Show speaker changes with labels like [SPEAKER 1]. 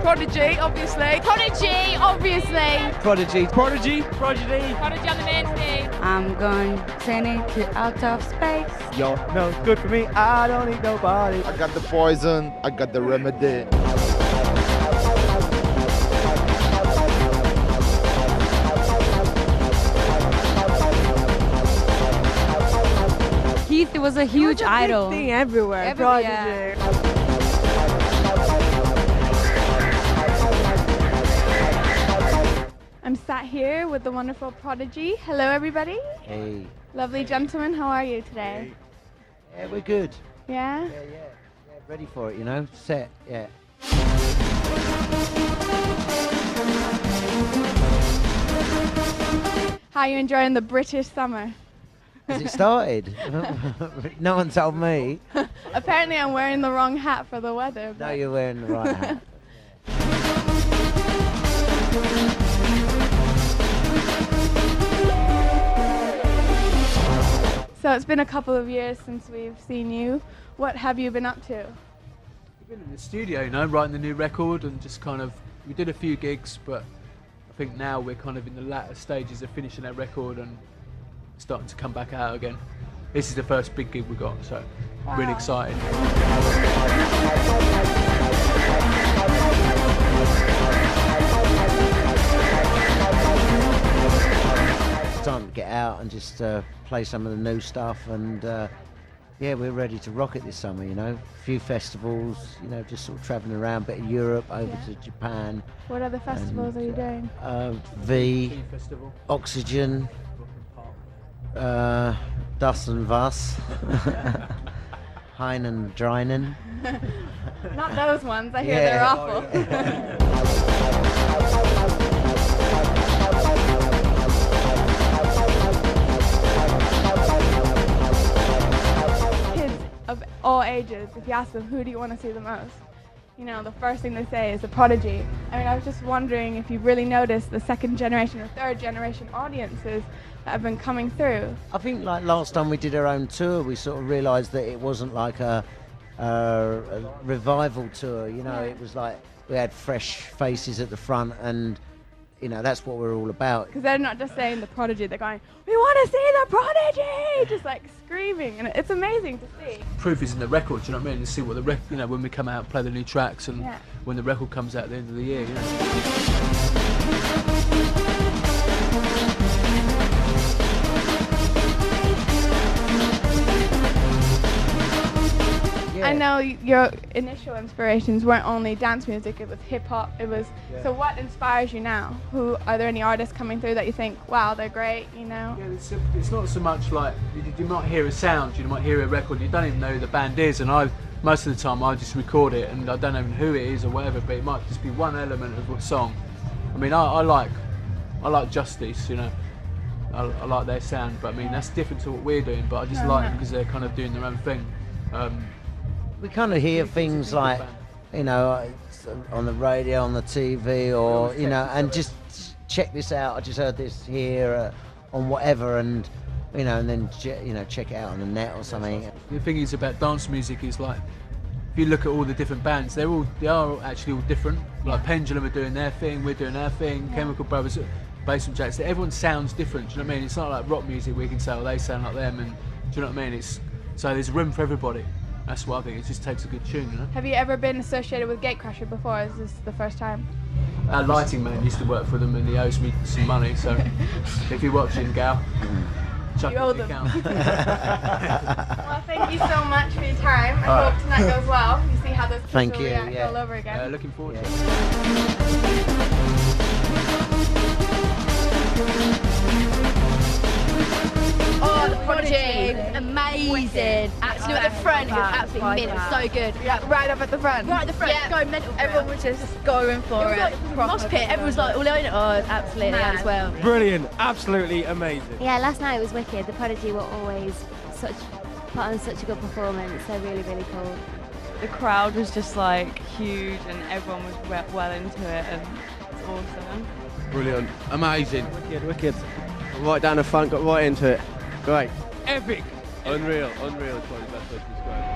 [SPEAKER 1] Prodigy, obviously.
[SPEAKER 2] Prodigy, obviously.
[SPEAKER 3] Prodigy.
[SPEAKER 4] Prodigy.
[SPEAKER 1] Prodigy.
[SPEAKER 2] Prodigy on the main stage.
[SPEAKER 5] I'm going sending to out of space.
[SPEAKER 3] Yo, no, it's good for me. I don't need nobody.
[SPEAKER 6] I got the poison, I got the remedy.
[SPEAKER 5] Keith was a huge idol.
[SPEAKER 1] Big thing everywhere. Prodigy.
[SPEAKER 5] Yeah.
[SPEAKER 7] I'm sat here with the wonderful Prodigy. Hello, everybody.
[SPEAKER 8] Hey.
[SPEAKER 7] Lovely gentlemen, how are you today?
[SPEAKER 8] Yeah, we're good.
[SPEAKER 7] Yeah?
[SPEAKER 8] Yeah, ready for it, you know. Set, yeah.
[SPEAKER 7] How are you enjoying the British summer?
[SPEAKER 8] Has it started? No one told me.
[SPEAKER 7] Apparently I'm wearing the wrong hat for the weather.
[SPEAKER 8] No, you're wearing the right hat.
[SPEAKER 7] So it's been a couple of years since we've seen you. What have you been up to?
[SPEAKER 4] We've been in the studio, you know, writing the new record and just kind of, we did a few gigs, but I think now we're kind of in the latter stages of finishing that record and starting to come back out again. This is the first big gig we got, so really excited.
[SPEAKER 8] It's time to get out and just play some of the new stuff, and yeah, we're ready to rock it this summer, you know. A few festivals, you know, just sort of travelling around, a bit of Europe, over to Japan.
[SPEAKER 7] What other festivals are you doing?
[SPEAKER 8] V,
[SPEAKER 4] Festival.
[SPEAKER 8] Oxygen, Das and Was, Hein and Dreinen.
[SPEAKER 7] Not those ones, I hear they're awful. Kids of all ages, if you ask them who do you want to see the most, you know, the first thing they say is the Prodigy. I mean, I was just wondering if you've really noticed the second generation or third generation audiences that have been coming through.
[SPEAKER 8] I think like last time we did our own tour, we sort of realised that it wasn't like a revival tour, you know. It was like we had fresh faces at the front, and you know, that's what we're all about.
[SPEAKER 7] Because they're not just saying the Prodigy, they're going, we want to see the Prodigy! Just like screaming, and it's amazing to see.
[SPEAKER 4] Proof is in the record, do you know what I mean? And see what the you know, when we come out and play the new tracks, and when the record comes out at the end of the year, you know.
[SPEAKER 7] I know your initial inspirations weren't only dance music, it was hip hop, it was, so what inspires you now? Are there any artists coming through that you think, wow, they're great, you know?
[SPEAKER 4] Yeah, it's not so much like, you might hear a sound, you might hear a record, you don't even know who the band is, and most of the time I just record it and I don't even know who it is or whatever, but it might just be one element of a song. I mean, I like Justice, you know. I like their sound, but I mean, that's different to what we're doing, but I just like them because they're kind of doing their own thing.
[SPEAKER 8] We kind of hear things like, you know, on the radio, on the TV, or, you know, and just check this out, I just heard this here on whatever, and, you know, and then, you know, check it out on the net or something.
[SPEAKER 4] The thing is about dance music is like, if you look at all the different bands, they are actually all different. Like Pendulum are doing their thing, we're doing our thing, Chemical Brothers, Basement Jacks, everyone sounds different, do you know what I mean? It's not like rock music where you can say, oh, they sound like them, and do you know what I mean? So there's room for everybody. That's what I think, it just takes a good tune, you know?
[SPEAKER 7] Have you ever been associated with Gatecrasher before? Is this the first time?
[SPEAKER 4] Our lighting man used to work for them and he owes me some money, so if you're watching, Gal, chuck
[SPEAKER 7] You
[SPEAKER 4] it
[SPEAKER 7] owe
[SPEAKER 4] in the
[SPEAKER 7] them.
[SPEAKER 4] account.
[SPEAKER 7] Well, thank you so much for your time. I hope tonight goes well. You see how those kids
[SPEAKER 8] Thank
[SPEAKER 7] will
[SPEAKER 8] you,
[SPEAKER 7] react
[SPEAKER 8] yeah.
[SPEAKER 7] all over again.
[SPEAKER 4] Looking forward to it.
[SPEAKER 2] Oh, the Prodigy, amazing. Actually, at the front, it was absolutely mint, so good.
[SPEAKER 1] Yeah, right up at the front.
[SPEAKER 2] Right at the front, Yeah. going mental.
[SPEAKER 1] Everyone was just going for it.
[SPEAKER 2] Mosh pit, everyone was like all over it. Oh, absolutely, as well.
[SPEAKER 3] Brilliant, absolutely amazing.
[SPEAKER 9] Yeah, last night was wicked. The Prodigy were always put on such a good performance. They're really, really cool.
[SPEAKER 5] The crowd was just like huge, and everyone was well into it, and it's awesome.
[SPEAKER 3] Brilliant, amazing. Wicked. Right down the front, got right into it. Great. Epic. Unreal is probably the best way to describe it.